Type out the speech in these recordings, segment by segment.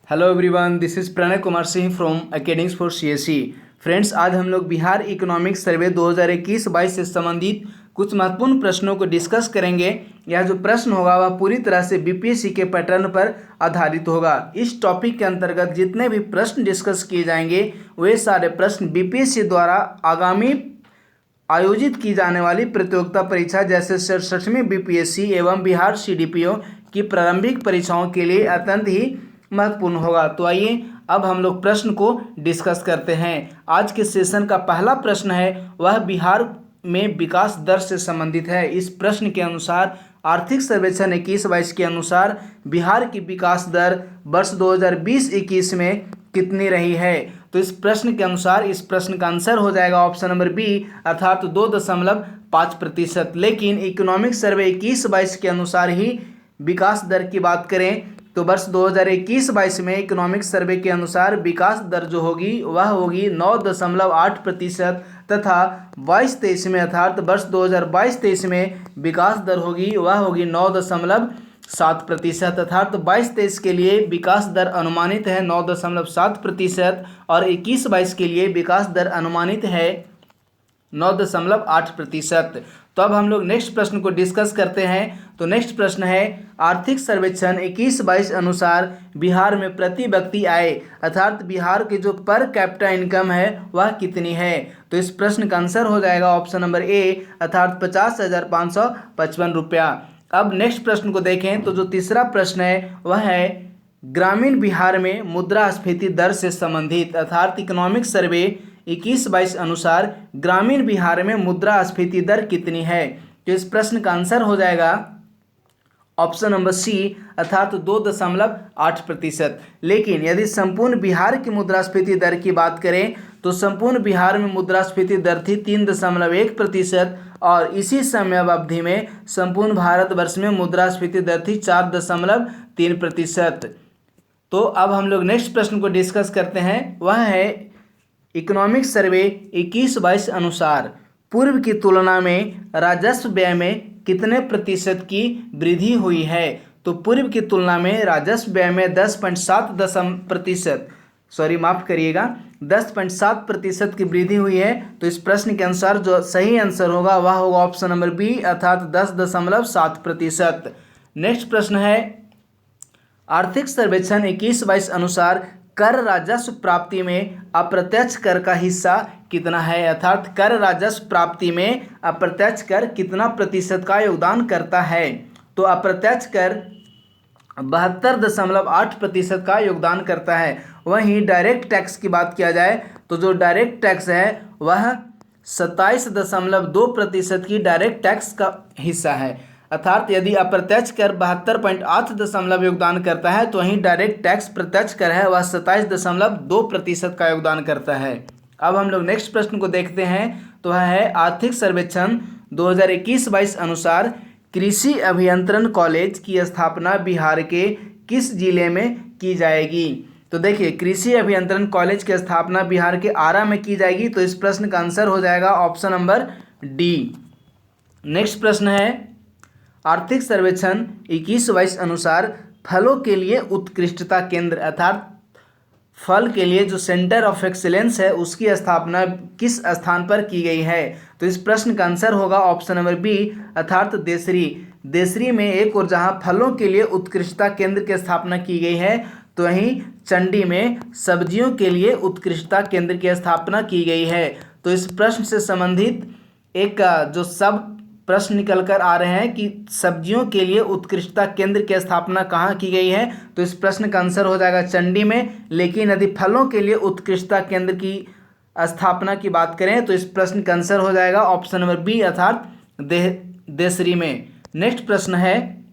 Hello everyone, this is Pranay Kumar Singh from academics for CSE. Friends, आज हम लोग बिहार इकोनॉमिक सर्वे 2021-22 से संबंधित कुछ महत्वपूर्ण प्रश्नों को डिस्कस करेंगे। यह जो प्रश्न होगा वह पूरी तरह से बीपीएससी के पैटर्न पर आधारित होगा। इस टॉपिक के अंतर्गत जितने भी प्रश्न डिस्कस किए जाएंगे वे सारे प्रश्न बीपीएससी द्वारा आगामी आयोजित की जाने वाली प्रतियोगिता परीक्षा जैसे 67वीं बीपीएससी एवं बिहार सीडीपीओ की प्रारंभिक परीक्षाओं के लिए अत्यंत ही महत्वपूर्ण होगा। तो आइए अब हम लोग प्रश्न को डिस्कस करते हैं। आज के सेशन का पहला प्रश्न है वह बिहार में विकास दर से संबंधित है। इस प्रश्न के अनुसार आर्थिक सर्वेक्षण 21-22 के अनुसार बिहार की विकास दर वर्ष 2020-21 में कितनी रही है। तो इस प्रश्न के अनुसार इस प्रश्न का आंसर हो जाएगा ऑप्शन नंबर बी अर्थात 2.5%। लेकिन इकोनॉमिक सर्वे 21-22 के अनुसार ही विकास दर की बात करें तो वर्ष 2021-22 में इकोनॉमिक सर्वे के अनुसार विकास दर जो होगी वह होगी 9.8% तथा 22-23 में अर्थात वर्ष 2022-23 में विकास दर होगी वह होगी 9.7%। अर्थात 22-23 के लिए विकास दर अनुमानित है 9.7% और 21-22 के लिए विकास दर अनुमानित है 9.8%। तो अब हम लोग नेक्स्ट प्रश्न को डिस्कस करते हैं। तो नेक्स्ट प्रश्न है आर्थिक सर्वेक्षण 21-22 अनुसार बिहार में प्रति व्यक्ति आय अर्थात बिहार की जो पर कैपिटा इनकम है वह कितनी है। तो इस प्रश्न का आंसर हो जाएगा ऑप्शन नंबर ए अर्थात 50,555 रुपया। अब नेक्स्ट प्रश्न को देखें तो जो तीसरा प्रश्न है वह है ग्रामीण बिहार में मुद्रास्फीति दर से संबंधित अर्थात इकोनॉमिक सर्वे 21-22 अनुसार ग्रामीण बिहार में मुद्रास्फीति दर कितनी है। तो इस प्रश्न का आंसर हो जाएगा ऑप्शन नंबर सी अर्थात 2.8%। लेकिन यदि संपूर्ण बिहार की मुद्रास्फीति दर की बात करें तो संपूर्ण बिहार में मुद्रास्फीति दर थी 3.1% और इसी समय अवधि में संपूर्ण भारतवर्ष में मुद्रास्फीति दर थी 4.3%। तो अब हम लोग नेक्स्ट प्रश्न को डिस्कस करते हैं वह है इकोनॉमिक सर्वे 21-22 अनुसार पूर्व की तुलना में राजस्व व्यय में कितने प्रतिशत की वृद्धि हुई है। तो पूर्व की तुलना में राजस्व व्यय में 10.7% की वृद्धि हुई है। तो इस प्रश्न के अनुसार जो सही आंसर होगा वह होगा ऑप्शन नंबर बी अर्थात 10.7%। नेक्स्ट प्रश्न है आर्थिक सर्वेक्षण 21-22 अनुसार कर राजस्व प्राप्ति में अप्रत्यक्ष कर का हिस्सा कितना है अर्थात कर राजस्व प्राप्ति में अप्रत्यक्ष कर कितना प्रतिशत का योगदान करता है। तो अप्रत्यक्ष कर 72.8% का योगदान करता है। वहीं डायरेक्ट टैक्स की बात किया जाए तो जो डायरेक्ट टैक्स है वह 27.2% की डायरेक्ट टैक्स का हिस्सा है। अर्थात यदि अप्रत्यक्ष कर 72.8 योगदान करता है तो वहीं डायरेक्ट टैक्स प्रत्यक्ष कर है वह 27.2% का योगदान करता है। अब हम लोग नेक्स्ट प्रश्न को देखते हैं तो वह है आर्थिक सर्वेक्षण 2021-22 अनुसार कृषि अभियंत्रण कॉलेज की स्थापना बिहार के किस जिले में की जाएगी। तो देखिए कृषि अभियंत्रण कॉलेज की स्थापना बिहार के आरा में की जाएगी। तो इस प्रश्न का आंसर हो जाएगा ऑप्शन नंबर डी। नेक्स्ट प्रश्न है आर्थिक सर्वेक्षण 21-22 अनुसार फलों के लिए उत्कृष्टता केंद्र अर्थात फल के लिए जो सेंटर ऑफ एक्सीलेंस है उसकी स्थापना किस स्थान पर की गई है। तो इस प्रश्न का आंसर होगा ऑप्शन नंबर बी अर्थात देसरी में एक और जहां फलों के लिए उत्कृष्टता केंद्र की स्थापना की गई है तो वहीं चंडी में सब्जियों के लिए उत्कृष्टता केंद्र की स्थापना की गई है। तो इस प्रश्न से संबंधित एक जो सब प्रश्न निकल कर आ रहे हैं कि सब्जियों के लिए उत्कृष्टता केंद्र की स्थापना कहाँ की गई है। तो इस प्रश्न का आंसर हो जाएगा चंडी में। लेकिन यदि फलों के लिए उत्कृष्टता केंद्र की स्थापना की बात करें तो इस प्रश्न का आंसर हो जाएगा ऑप्शन नंबर बी अर्थात देसरी में। नेक्स्ट प्रश्न है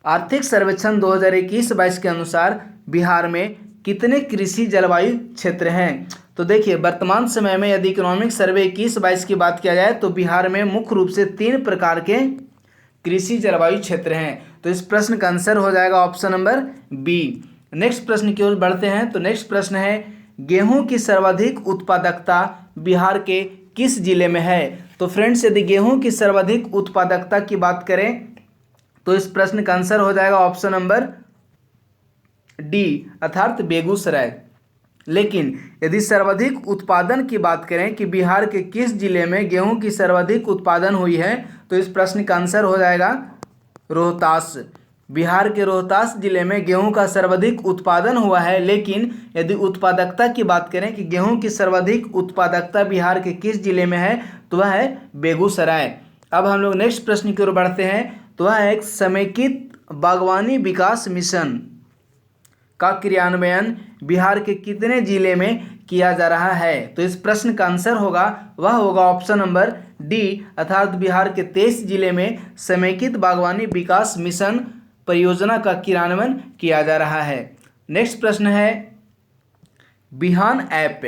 आर्थिक सर्वेक्षण 2021-22 के अनुसार बिहार में कितने कृषि जलवायु क्षेत्र हैं। तो देखिए वर्तमान समय में यदि इकोनॉमिक सर्वे 21-22 की बात किया जाए तो बिहार में मुख्य रूप से 3 प्रकार के कृषि जलवायु क्षेत्र हैं। तो इस प्रश्न का आंसर हो जाएगा ऑप्शन नंबर बी। नेक्स्ट प्रश्न की ओर बढ़ते हैं। तो नेक्स्ट प्रश्न है गेहूं की सर्वाधिक उत्पादकता बिहार के किस जिले में है। तो फ्रेंड्स यदि गेहूं की सर्वाधिक उत्पादकता की बात करें तो इस प्रश्न का आंसर हो जाएगा ऑप्शन नंबर डी अर्थात बेगूसराय। लेकिन यदि सर्वाधिक उत्पादन की बात करें कि बिहार के किस जिले में गेहूं की सर्वाधिक उत्पादन हुई है, तो इस प्रश्न का आंसर हो जाएगा रोहतास। बिहार के रोहतास जिले में गेहूं का सर्वाधिक उत्पादन हुआ है। लेकिन यदि उत्पादकता की बात करें कि गेहूं की सर्वाधिक उत्पादकता बिहार के किस जिले में है, तो वह है बेगूसराय। अब हम लोग नेक्स्ट प्रश्न की ओर बढ़ते हैं, तो वह है एक समेकित बागवानी विकास मिशन का क्रियान्वयन बिहार के कितने जिले में किया जा रहा है। तो इस प्रश्न का आंसर होगा वह होगा ऑप्शन नंबर डी अर्थात बिहार के 23 जिले में समेकित बागवानी विकास मिशन परियोजना का क्रियान्वयन किया जा रहा है। नेक्स्ट प्रश्न है बिहान ऐप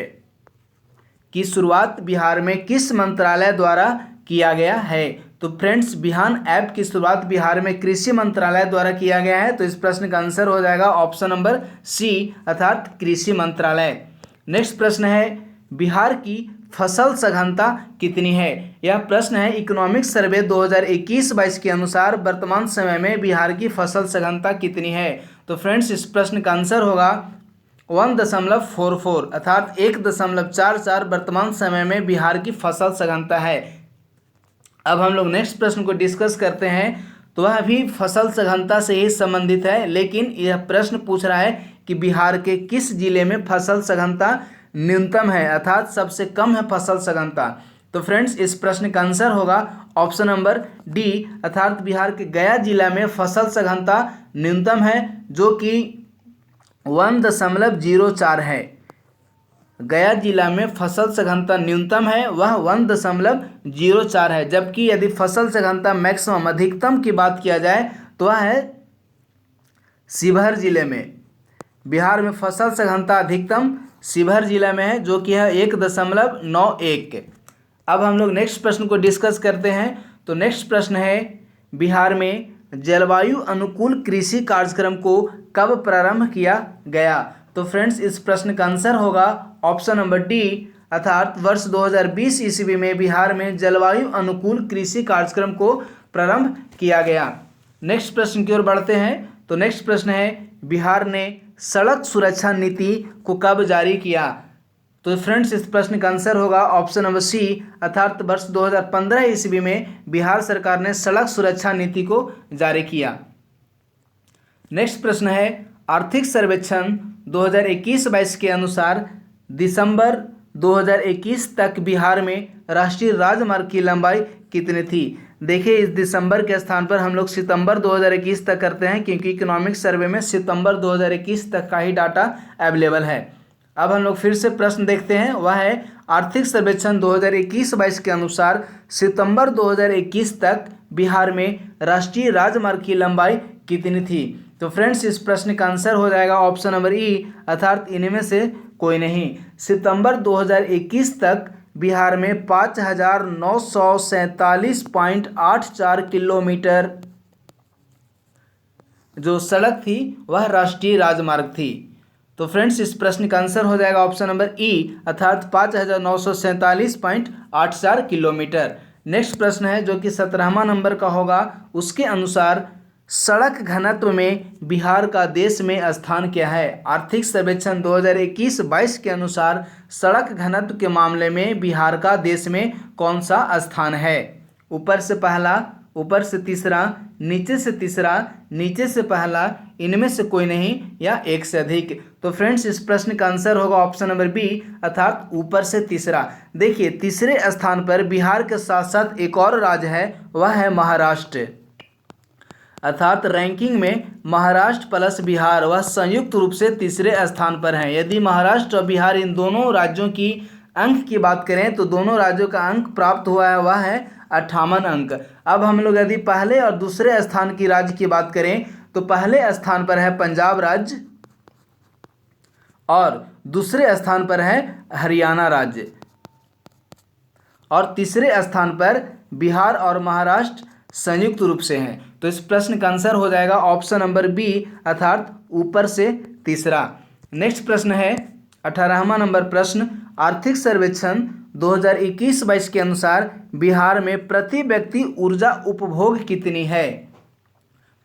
की शुरुआत बिहार में किस मंत्रालय द्वारा किया गया है। तो फ्रेंड्स, बिहान ऐप की शुरुआत बिहार में कृषि मंत्रालय द्वारा किया गया है। तो इस प्रश्न का आंसर हो जाएगा ऑप्शन नंबर सी अर्थात कृषि मंत्रालय। नेक्स्ट प्रश्न है बिहार की फसल सघनता कितनी है। यह प्रश्न है इकोनॉमिक सर्वे 2021-22 के अनुसार वर्तमान समय में बिहार की फसल सघनता कितनी है। तो फ्रेंड्स, इस प्रश्न का आंसर होगा 1.44 अर्थात 1.44 वर्तमान समय में बिहार की फसल सघनता है। अब हम लोग नेक्स्ट प्रश्न को डिस्कस करते हैं, तो वह भी फसल सघनता से ही संबंधित है। लेकिन यह प्रश्न पूछ रहा है कि बिहार के किस जिले में फसल सघनता न्यूनतम है अर्थात सबसे कम है फसल सघनता। तो फ्रेंड्स, इस प्रश्न का आंसर होगा ऑप्शन नंबर डी अर्थात बिहार के गया जिला में फसल सघनता न्यूनतम है, जो कि 1.04 है। गया जिला में फसल सघनता न्यूनतम है वह 1.04 है। जबकि यदि फसल सघनता मैक्सिमम अधिकतम की बात किया जाए तो वह है शिवहर जिले में। बिहार में फसल सघनता अधिकतम शिवहर जिला में है, जो कि है 1.91। अब हम लोग नेक्स्ट प्रश्न को डिस्कस करते हैं। तो नेक्स्ट प्रश्न है बिहार में जलवायु अनुकूल कृषि कार्यक्रम को कब प्रारंभ किया गया। तो फ्रेंड्स, इस प्रश्न का आंसर होगा ऑप्शन नंबर डी अर्थात वर्ष 2020 ईस्वी में बिहार में जलवायु अनुकूल कृषि कार्यक्रम को प्रारंभ किया गया। नेक्स्ट प्रश्न की ओर बढ़ते हैं। तो नेक्स्ट प्रश्न है बिहार ने सड़क सुरक्षा नीति को कब जारी किया। तो फ्रेंड्स, इस प्रश्न का आंसर होगा ऑप्शन नंबर सी अर्थात वर्ष 2015 ईस्वी में बिहार सरकार ने सड़क सुरक्षा नीति को जारी किया। नेक्स्ट प्रश्न है आर्थिक सर्वेक्षण 2021-22 के अनुसार दिसंबर 2021 तक बिहार में राष्ट्रीय राजमार्ग की लंबाई कितनी थी। देखिए, इस दिसंबर के स्थान पर हम लोग सितंबर 2021 तक करते हैं, क्योंकि इकोनॉमिक सर्वे में सितंबर 2021 तक का ही डाटा अवेलेबल है। अब हम लोग फिर से प्रश्न देखते हैं, वह है आर्थिक सर्वेक्षण 2021-22 के अनुसार सितंबर 2021 तक बिहार में राष्ट्रीय राजमार्ग की लंबाई कितनी थी। तो फ्रेंड्स, इस प्रश्न का आंसर हो जाएगा ऑप्शन नंबर ई अर्थात इनमें से कोई नहीं। सितंबर 2021 तक बिहार में 5947.84 किलोमीटर जो सड़क थी वह राष्ट्रीय राजमार्ग थी। तो फ्रेंड्स, इस प्रश्न का आंसर हो जाएगा ऑप्शन नंबर ई अर्थात 5947.84 किलोमीटर। नेक्स्ट प्रश्न है जो कि 17वां नंबर का होगा। उसके अनुसार सड़क घनत्व में बिहार का देश में स्थान क्या है। आर्थिक सर्वेक्षण 2021-22 के अनुसार सड़क घनत्व के मामले में बिहार का देश में कौन सा स्थान है। ऊपर से पहला, ऊपर से तीसरा, नीचे से तीसरा, नीचे से पहला, इनमें से कोई नहीं या एक से अधिक। तो फ्रेंड्स, इस प्रश्न का आंसर होगा ऑप्शन नंबर बी अर्थात ऊपर से तीसरा। देखिए, तीसरे स्थान पर बिहार के साथ साथ एक और राज्य है, वह है महाराष्ट्र। अर्थात रैंकिंग में महाराष्ट्र प्लस बिहार वह संयुक्त रूप से तीसरे स्थान पर हैं। यदि महाराष्ट्र और बिहार इन दोनों राज्यों की अंक की बात करें तो दोनों राज्यों का अंक प्राप्त हुआ है वह है 58 अंक। अब हम लोग यदि पहले और दूसरे स्थान की राज्य की बात करें तो पहले स्थान पर है पंजाब राज्य और दूसरे स्थान पर है हरियाणा राज्य और तीसरे स्थान पर बिहार और महाराष्ट्र संयुक्त रूप से हैं। तो इस प्रश्न का आंसर हो जाएगा ऑप्शन नंबर बी अर्थात ऊपर से तीसरा। नेक्स्ट प्रश्न है 18वां नंबर प्रश्न। आर्थिक सर्वेक्षण 2021-22 के अनुसार बिहार में प्रति व्यक्ति ऊर्जा उपभोग कितनी है।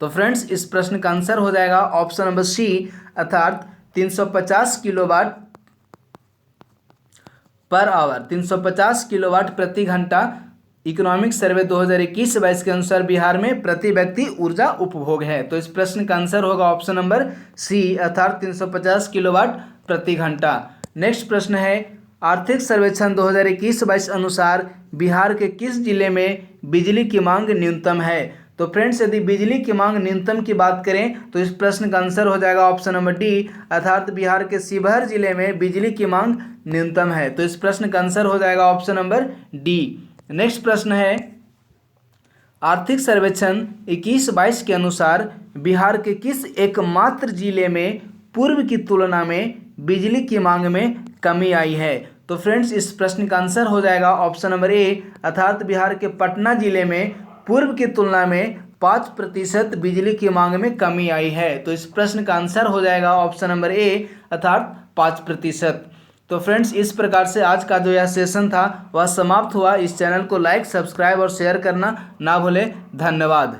तो फ्रेंड्स इस प्रश्न का आंसर हो जाएगा ऑप्शन नंबर सी, अर्थात 350 किलोवाट पर आवर, 350 किलोवाट प्रति घंटा इकोनॉमिक सर्वे 2021-22 के अनुसार बिहार में प्रति व्यक्ति ऊर्जा उपभोग है। तो इस प्रश्न का आंसर होगा ऑप्शन नंबर सी, अर्थात 350 किलोवाट प्रति घंटा। नेक्स्ट प्रश्न है, आर्थिक सर्वेक्षण 2021-22 अनुसार बिहार के किस जिले में बिजली की मांग न्यूनतम है? तो फ्रेंड्स यदि बिजली की मांग न्यूनतम की बात करें तो इस प्रश्न का आंसर हो जाएगा ऑप्शन नंबर डी, अर्थात बिहार के शिवहर जिले में बिजली की मांग न्यूनतम है। तो इस प्रश्न का आंसर हो जाएगा ऑप्शन नंबर डी। नेक्स्ट प्रश्न है, आर्थिक सर्वेक्षण 21-22 के अनुसार बिहार के किस एकमात्र जिले में पूर्व की तुलना में बिजली की मांग में कमी आई है? तो फ्रेंड्स इस प्रश्न का आंसर हो जाएगा ऑप्शन नंबर ए, अर्थात बिहार के पटना जिले में पूर्व की तुलना में 5% बिजली की मांग में कमी आई है। तो इस प्रश्न का आंसर हो जाएगा ऑप्शन नंबर ए, अर्थात 5%। तो फ्रेंड्स इस प्रकार से आज का जो यह सेशन था वह समाप्त हुआ। इस चैनल को लाइक, सब्सक्राइब और शेयर करना ना भूलें। धन्यवाद।